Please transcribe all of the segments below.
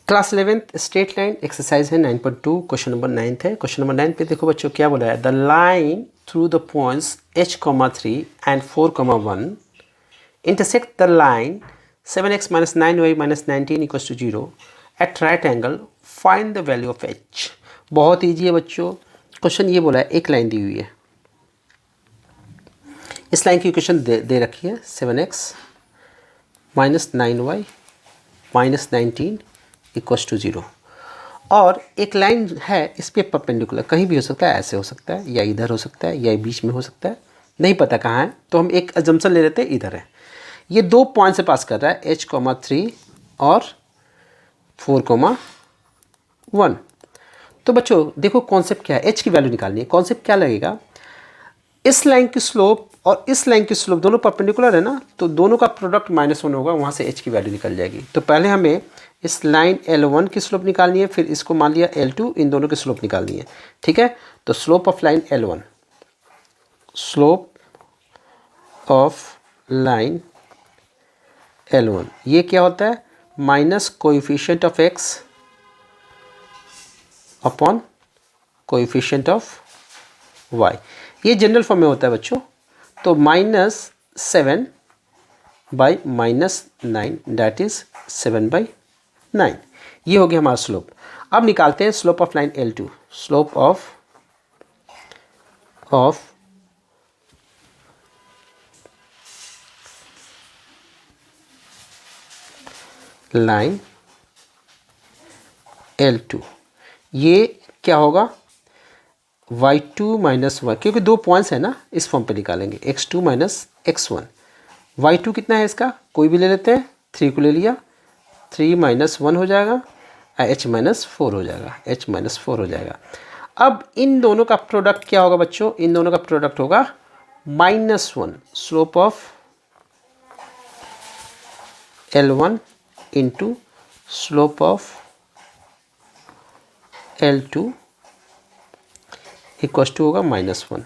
Class 11th straight line exercise है 9.2 question number 9 है। Question number 9 पे देखो बच्चों क्या बोला है, the line through the points h, 3 and 4, 1 intersect the line 7x minus 9y minus 19 equals to 0 at right angle, find the value of h। बहुत easy है बच्चों। क्वेश्चन ये बोला है, एक लाइन दी हुई है, इस लाइन की इक्वेशन दे रखी है 7x minus 9y minus 19 equals to 0, और एक लाइन है इस पर परपेंडिकुलर, कहीं भी हो सकता है, ऐसे हो सकता है या इधर हो सकता है या बीच में हो सकता है, नहीं पता कहाँ है, तो हम एक अजम्पशन ले लेते हैं इधर है। ये दो पॉइंट से पास कर रहा है h, 3 और 4, 1। तो बच्चों देखो कॉन्सेप्ट क्या है, h की वैल्यू निकालनी है। कॉन्सेप्ट क्या लगेगा, इस लाइन की स्लोप और इस लाइन की स्लोप दोनों परपेंडिकुलर है ना, तो दोनों का प्रोडक्ट -1 होगा, वहाँ से h की वैल्यू निकल जाएगी। तो पहले हमें इस लाइन L1 की स्लोप निकालनी है, फिर इसको मान लिया L2, इन दोनों की स्लोप निकालनी है। ठीक है, तो slope of line L1, slope of line L1 ये क्या होता है, minus coefficient of x upon coefficient of y। ये जनरल फॉर्म में होता है बच्चों। तो -7 बाई -9 दैट इज 7/9, ये हो गया हमारा स्लोप। अब निकालते हैं slope of line L2, slope of line L2, ये क्या होगा, y2 माइनस 1, क्योंकि दो पॉइंट्स है ना, इस फॉर्म पे निकालेंगे x2 माइनस x1। y2 कितना है इसका, कोई भी ले लेते हैं, 3 को ले लिया, 3 - 1 हो जाएगा, h - 4 हो जाएगा, h - 4 हो जाएगा। अब इन दोनों का प्रोडक्ट क्या होगा बच्चों, इन दोनों का प्रोडक्ट होगा -1, slope of L1 into slope of L2 equal to होगा -1।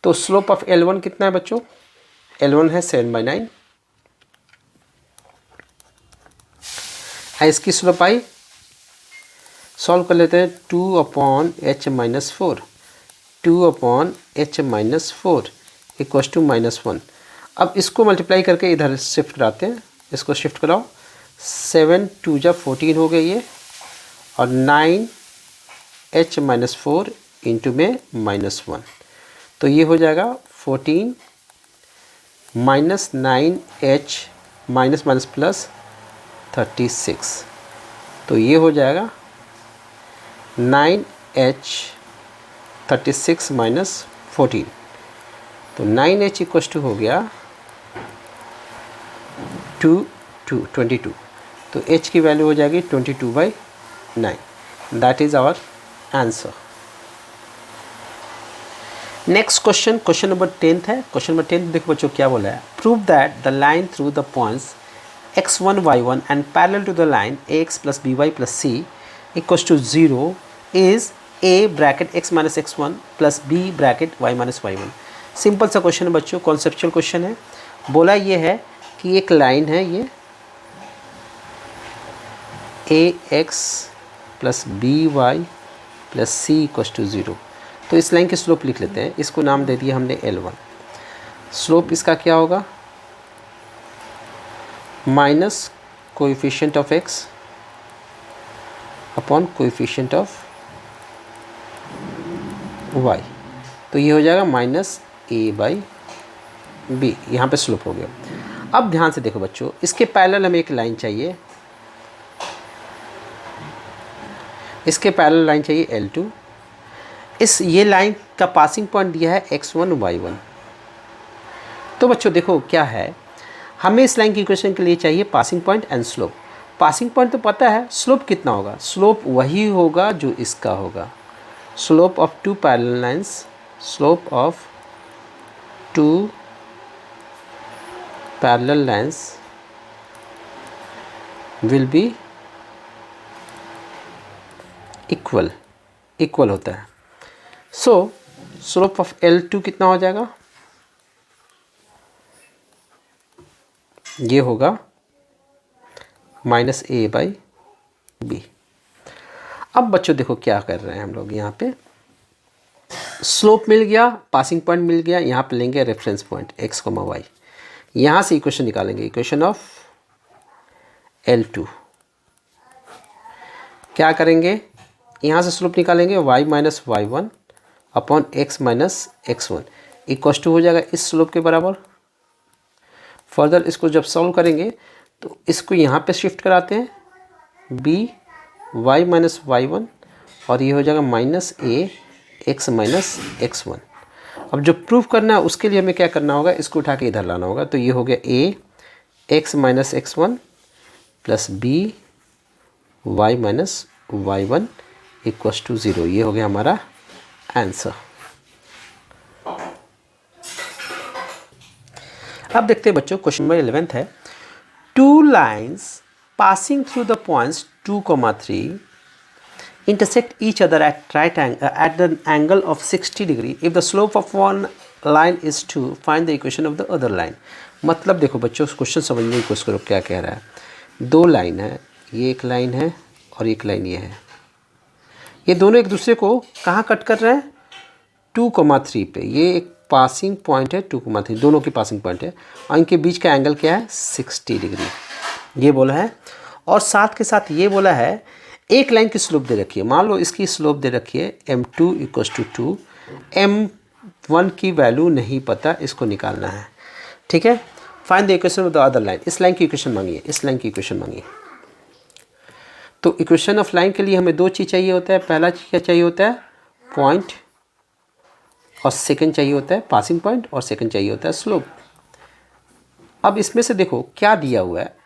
तो स्लोप ऑफ L1 कितना है बच्चों, L1 है 7/9, इसकी स्लोप आई, सॉल्व कर लेते हैं, 2/h - 4, 2/h - 4 इक्वल टू -1। अब इसको मल्टीप्लाई करके इधर शिफ्ट कराते हैं, इसको शिफ्ट कराओ, 7 2 जा 14 हो गई ये, और 9h - 4 इंटू में -1, तो ये हो जाएगा 14 -9h माइनस माइनस प्लस 36, तो ये हो जाएगा 9h 36 माइनस 14, तो 9h इक्वल टू हो गया 22, तो h की वैल्यू हो जाएगी 22/9, that is our answer. Next question, question number 10 है। क्वेश्चन नंबर 10 देखो बच्चों क्या बोला है, prove that the line through the points x1, y1 and parallel to the line ax plus by plus c equals to 0 is a bracket x minus x1 plus b bracket y minus y1। Simple सा question है बच्चों, conceptual question है। बोला ये है कि एक line है ये ax plus by plus c equals to 0, तो इस लाइन की स्लोप लिख लेते हैं, इसको नाम दे दिया हमने L1। स्लोप इसका क्या होगा, minus coefficient of x upon coefficient of y, तो ये हो जाएगा -a/b, यहाँ पे स्लोप हो गया। अब ध्यान से देखो बच्चों, इसके पैरेलल हमें एक लाइन चाहिए, इसके पैरेलल लाइन चाहिए L2। ये लाइन का पासिंग पॉइंट दिया है x1, y1। तो बच्चों देखो क्या है, हमें इस लाइन की इक्वेशन के लिए चाहिए passing point and slope. Passing point तो पता है, स्लोप कितना होगा, स्लोप वही होगा जो इसका होगा, slope of 2 parallel lines, slope of 2 parallel lines will be equal होता है। सो स्लोप ऑफ L2 कितना हो जाएगा, ये होगा -a/b बी। अब बच्चों देखो क्या कर रहे हैं हम लोग, यहाँ पे स्लोप मिल गया, पासिंग पॉइंट मिल गया, यहाँ पे लेंगे रेफरेंस पॉइंट x, y। यहाँ से इक्वेशन निकालेंगे, इक्वेशन ऑफ L2। क्या करेंगे, यहाँ से स्लोप निकालेंगे y minus y1 upon x minus x1 equals to हो जाएगा इस स्लोप के बराबर। फर्दर इसको जब सॉल्व करेंगे तो इसको यहाँ पे शिफ्ट कराते हैं, b y माइनस y1 और ये हो जाएगा minus a x minus x1। अब जो प्रूव करना है उसके लिए हमें क्या करना होगा, इसको उठा के इधर लाना होगा। तो ये हो गया a x minus x1 plus b y minus y1 equals to 0। ये हो गया हमारा आंसर। अब देखते हैं बच्चों, क्वेश्चन नंबर 11 है, two lines passing through the points 2, 3 intersect each other at at the angle of 60 degree. If the slope of one line is 2, find the equation of the other line. मतलब देखो बच्चों, question समझने की कोशिश करो क्या कह रहा है। दो लाइन है, ये एक लाइन है और एक लाइन ये है। ये दोनों एक दूसरे को कहाँ कट कर रहे हैं, 2, 3 पे। ये एक पासिंग पॉइंट है 2, 3, दोनों की पासिंग पॉइंट है और इनके बीच का एंगल क्या है, 60 डिग्री ये बोला है। और साथ के साथ ये बोला है एक लाइन की स्लोप दे रखी है। मान लो इसकी स्लोप दे रखी है m2 इक्वस टू 2, m1 की वैल्यू नहीं पता, इसको निकालना है। ठीक है, find the equation of the other line. इस लाइन की इक्वेशन मांगिए, इस लाइन की इक्वेशन मांगिए। तो इक्वेशन ऑफ लाइन के लिए हमें दो चीज़ चाहिए होता है। पहला चीज़ क्या चाहिए होता है, पॉइंट, और सेकंड चाहिए होता है पासिंग पॉइंट, और सेकंड चाहिए होता है स्लोप। अब इसमें से देखो क्या दिया हुआ है,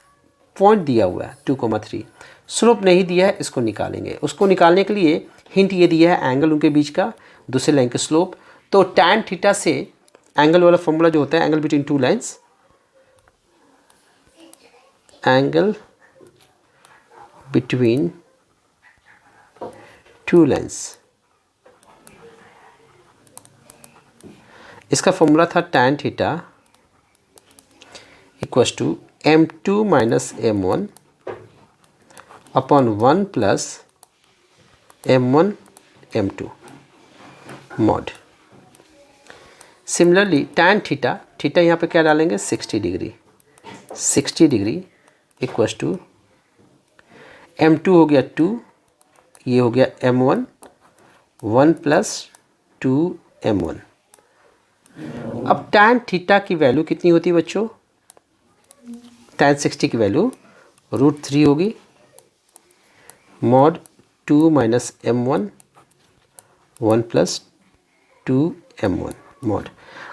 पॉइंट दिया हुआ है 2, 3, स्लोप नहीं दिया है, इसको निकालेंगे। उसको निकालने के लिए हिंट ये दिया है एंगल उनके बीच का, दूसरे लाइन के स्लोप। तो टैन थीटा से एंगल वाला फॉर्मूला जो होता है, angle between two lines, angle between two lines, इसका फॉर्मूला था tan theta equals to m2 minus m1 upon 1 plus m1 m2 mod. Similarly tan theta, theta यहाँ पे क्या डालेंगे, 60 degree, 60 degree equals to m2 हो गया 2, ये हो गया m1, 1 प्लस 2 m1। अब टैन थीटा की वैल्यू कितनी होती है बच्चों, टैन 60 की वैल्यू √3 होगी, mod 2 minus m1, 1 plus 2 m1 mod.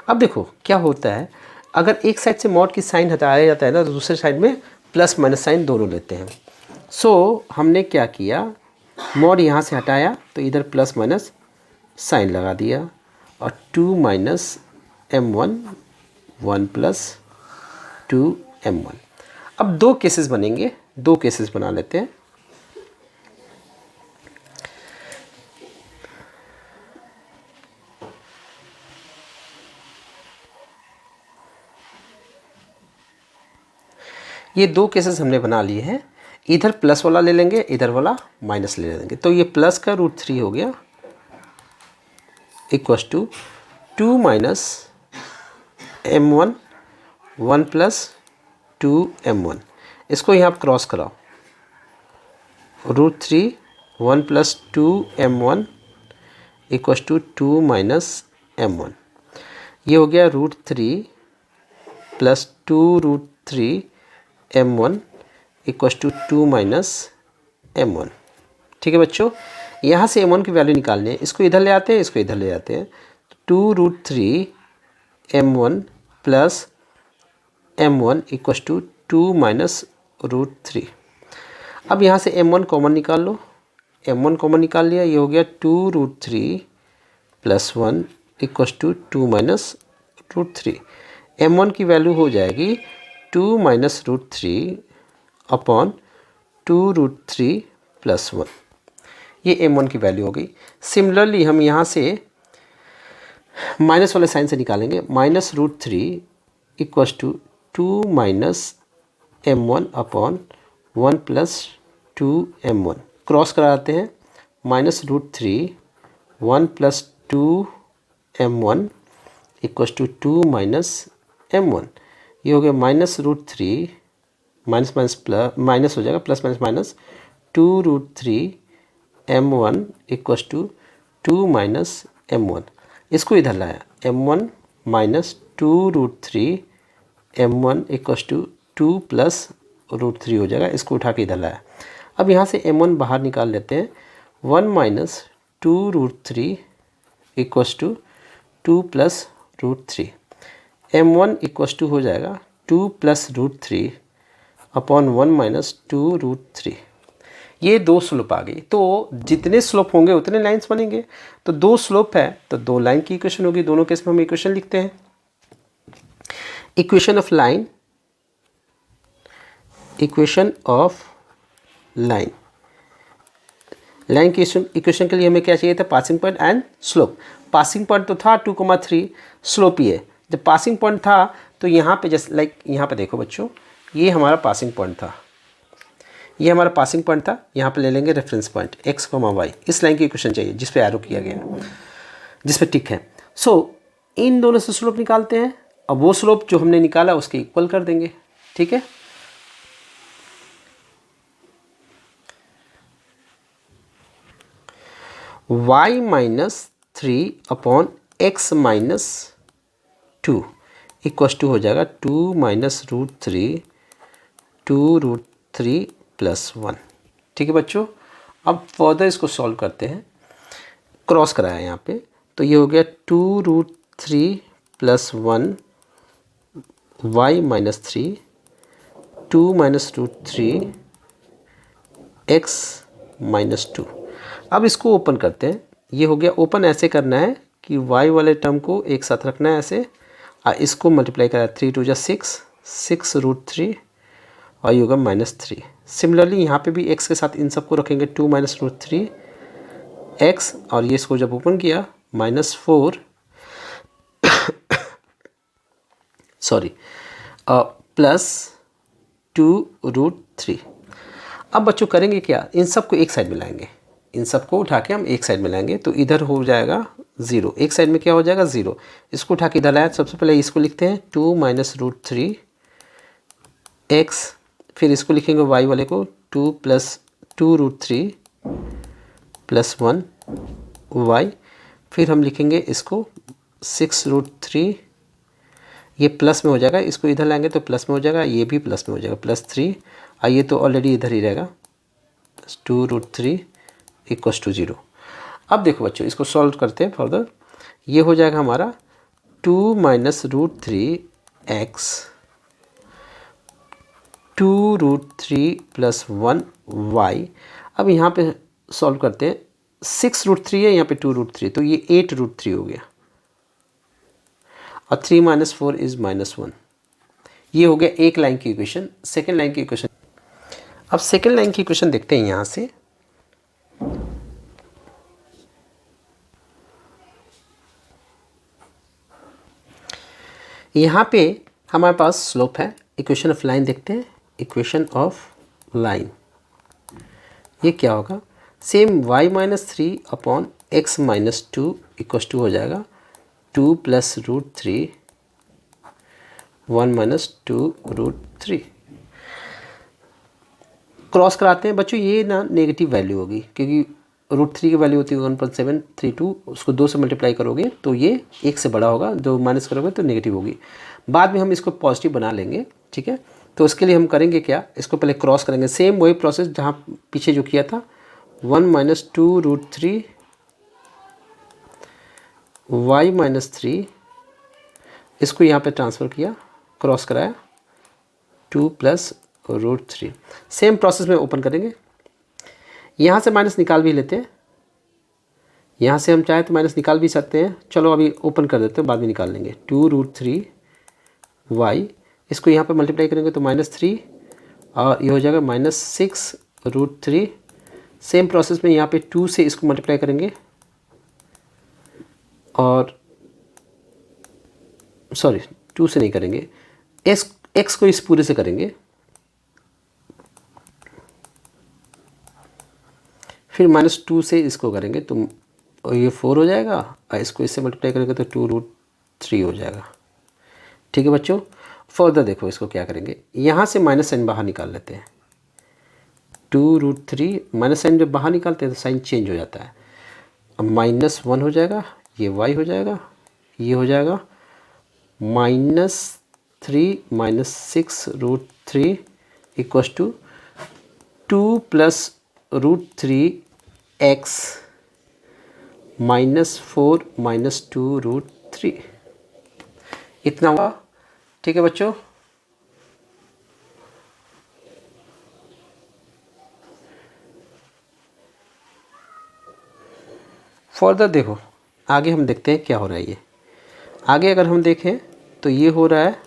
अब देखो क्या होता है, अगर एक साइड से मॉड की साइन हटाया जाता है ना, तो दूसरे साइड में प्लस माइनस साइन दोनों लेते हैं। सो हमने क्या किया, मॉड यहाँ से हटाया तो इधर प्लस माइनस साइन लगा दिया, और 2 माइनस m1, 1 प्लस 2 m1। अब दो केसेस बनेंगे, दो केसेस बना लेते हैं। ये दो केसेस हमने बना लिए हैं, इधर प्लस वाला ले लेंगे, इधर वाला माइनस ले लेंगे। तो ये प्लस का √3 हो गया equals to 2 minus m1, 1 plus 2 m1। इसको यहाँ क्रॉस कराओ, √3 1 plus 2 m1 equals to 2 minus m1। ये हो गया √3 plus 2 √3 m1 equals to 2 minus m1। ठीक है बच्चों, यहाँ से m1 की वैल्यू निकालनी है, इसको इधर ले आते हैं, इसको इधर ले आते हैं। 2 √3 m1 plus m1 equals to 2 minus √3। अब यहाँ से m1 कॉमन निकाल लो, m1 कॉमन निकाल लिया, ये हो गया 2 √3 plus 1 equals to 2 minus √3। m1 की वैल्यू हो जाएगी 2 माइनस √3 अपॉन 2 √3 प्लस 1। ये m1 की वैल्यू हो गई। सिमिलरली हम यहाँ से माइनस वाले साइन से निकालेंगे, minus √3 equals to 2 minus m1 upon 1 plus 2m1 cross कराते हैं, -√3 1 + 2m1 = 2 - m1। ये हो गया -√3 माइनस माइनस प्लस माइनस हो जाएगा, plus minus minus 2√3 m1 = 2 - m1। इसको इधर लाया, m1 - 2√3 m1 = 2 + √3 हो जाएगा। इसको उठा के इधर लाया। अब यहाँ से m1 बाहर निकाल लेते हैं। 1 - 2√3 = 2 + √3। m1 = हो जाएगा 2 + √3 अपॉन 1 - 2√3। ये दो स्लोप आ गई। तो जितने स्लोप होंगे उतने लाइंस बनेंगे। तो दो स्लोप है तो दो लाइन की इक्वेशन होगी। दोनों केस में हम इक्वेशन लिखते हैं। Equation of line, equation of line, line की इक्वेशन के लिए हमें क्या चाहिए था? Passing point and slope. Passing point तो था 2,3, स्लोप ही है। जब पासिंग पॉइंट था तो यहाँ पे जैसे लाइक यहाँ पे देखो बच्चों, ये हमारा पासिंग पॉइंट था, ये हमारा पासिंग पॉइंट था। यहाँ पे ले लेंगे रेफरेंस पॉइंट x, y। इस लाइन की इक्वेशन चाहिए जिस पे एरो किया गया, जिस पे टिक है। सो इन दोनों से स्लोप निकालते हैं। अब वो स्लोप जो हमने निकाला उसके इक्वल कर देंगे। ठीक है, y - 3 अपॉन x - 2 = हो जाएगा 2 - √3 2√3 + 1। ठीक है बच्चों, अब फर्दर इसको सॉल्व करते हैं। क्रॉस कराया यहाँ पे, तो ये हो गया 2√3 + 1 y - 3 2 - √3 x - 2। अब इसको ओपन करते हैं। ये हो गया ओपन। ऐसे करना है कि y वाले टर्म को एक साथ रखना है ऐसे, और इसको मल्टीप्लाई करा 3 × 2 = 6 6√3 और ये होगा -3। सिमिलरली यहाँ पे भी x के साथ इन सबको रखेंगे 2 - √3 x, और ये इसको जब ओपन किया -4 सॉरी +2√3। अब बच्चों करेंगे क्या? इन सबको एक साइड में लाएंगे, इन सबको उठा के हम एक साइड में लाएंगे। तो इधर हो जाएगा 0, एक साइड में क्या हो जाएगा 0। इसको उठा के इधर लाया। सबसे पहले इसको लिखते हैं 2 - √3 x, फिर इसको लिखेंगे y वाले को 2 + 2√3 + 1 y, फिर हम लिखेंगे इसको 6√3। ये प्लस में हो जाएगा, इसको इधर लाएंगे तो प्लस में हो जाएगा, ये भी प्लस में हो जाएगा +3, और ये तो ऑलरेडी इधर ही रहेगा 2√3 = 0। अब देखो बच्चों, इसको सॉल्व करते हैं फर्दर। ये हो जाएगा हमारा 2 - √3 x 2√3 + 1 y। अब यहाँ पे सॉल्व करते हैं। 6√3 है, यहाँ पे 2√3, तो ये 8√3 हो गया, और 3 - 4 = -1। ये हो गया एक लाइन की इक्वेशन। सेकेंड लाइन की इक्वेशन, अब सेकेंड लाइन की इक्वेशन देखते हैं। यहाँ से यहाँ पे हमारे पास स्लोप है। इक्वेशन ऑफ लाइन देखते हैं। इक्वेशन ऑफ लाइन ये क्या होगा? सेम y - 3 अपॉन x - 2 = हो जाएगा 2 + √3 1 - 2√3। क्रॉस कराते हैं बच्चों। ये ना नेगेटिव वैल्यू होगी, क्योंकि √3 की वैल्यू होती है 1.732। उसको 2 से मल्टीप्लाई करोगे तो ये 1 से बड़ा होगा, जो माइनस करोगे तो नेगेटिव होगी। बाद में हम इसको पॉजिटिव बना लेंगे। ठीक है, तो उसके लिए हम करेंगे क्या? इसको पहले क्रॉस करेंगे, सेम वही प्रोसेस जहाँ पीछे जो किया था। 1 - 2√3 y - 3, इसको यहाँ पे ट्रांसफ़र किया, क्रॉस कराया 2 + √3। सेम प्रोसेस में ओपन करेंगे। यहाँ से माइनस निकाल भी लेते हैं, यहाँ से हम चाहे तो माइनस निकाल भी सकते हैं। चलो अभी ओपन कर देते हैं, बाद में निकाल लेंगे। 2√3 y, इसको यहाँ पे मल्टीप्लाई करेंगे तो -3, और ये हो जाएगा -6√3। सेम प्रोसेस में यहाँ पे 2 से इसको मल्टीप्लाई करेंगे, और सॉरी 2 से नहीं करेंगे, x को इस पूरे से करेंगे। फिर -2 से इसको करेंगे तो ये 4 हो जाएगा, और इसको इससे मल्टीप्लाई करेंगे तो 2√3 हो जाएगा। ठीक है बच्चों, फर्दर देखो इसको क्या करेंगे, यहाँ से -n बाहर निकाल लेते हैं। 2√3 -n जब बाहर निकालते हैं तो साइन चेंज हो जाता है। अब -1 हो जाएगा, ये y हो जाएगा, ये हो जाएगा -3 -6√3 इक्वस टू 2 + √3x -4 -2√3, इतना हुआ। ठीक है बच्चों, फर्दर देखो आगे हम देखते हैं क्या हो रहा है। ये आगे अगर हम देखें तो ये हो रहा है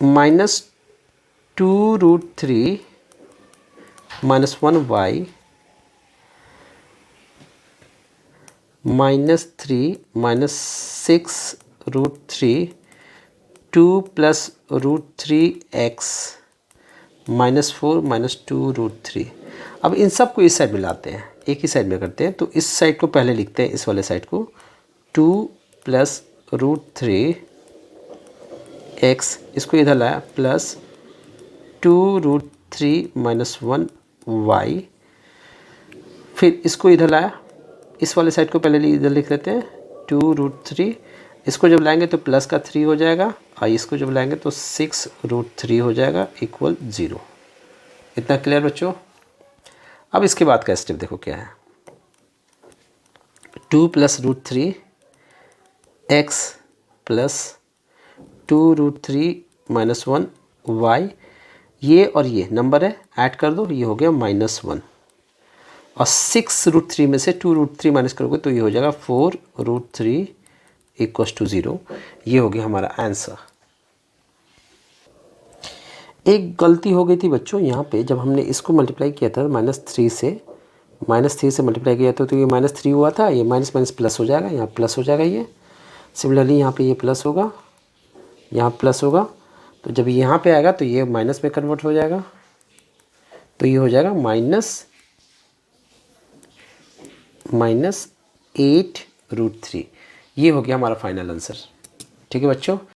-2√3 -1y -3 -6√3 2 + √3x -4 -2√3। अब इन सब को इस साइड में लाते हैं, एक ही साइड में करते हैं। तो इस साइड को पहले लिखते हैं, इस वाले साइड को 2 + √3x, इसको इधर लाया, प्लस 2√3 -1y, फिर इसको इधर लाया, इस वाले साइड को पहले इधर लिख लेते हैं 2√3, इसको जब लाएंगे तो प्लस का 3 हो जाएगा, और इसको जब लाएंगे तो 6√3 हो जाएगा इक्वल 0। इतना क्लियर बच्चों। अब इसके बाद का स्टेप देखो क्या है, 2 + √3x प्लस 2√3 -1y, ये और ये नंबर है, ऐड कर दो, ये हो गया -1, और 6√3 में से 2√3 माइनस करोगे तो ये हो जाएगा 4√3 इक्वस टू 0। ये हो गया हमारा आंसर। एक गलती हो गई थी बच्चों यहाँ पे, जब हमने इसको मल्टीप्लाई किया था -3 से मल्टीप्लाई किया था तो ये -3 हुआ था, ये माइनस माइनस प्लस हो जाएगा, यहाँ प्लस हो जाएगा। ये सिमिलरली यहाँ पे ये प्लस होगा, यहाँ प्लस होगा, तो जब यहाँ पे आएगा तो ये माइनस में कन्वर्ट हो जाएगा, तो ये हो जाएगा -8√3। ये हो गया हमारा फाइनल आंसर। ठीक है बच्चों।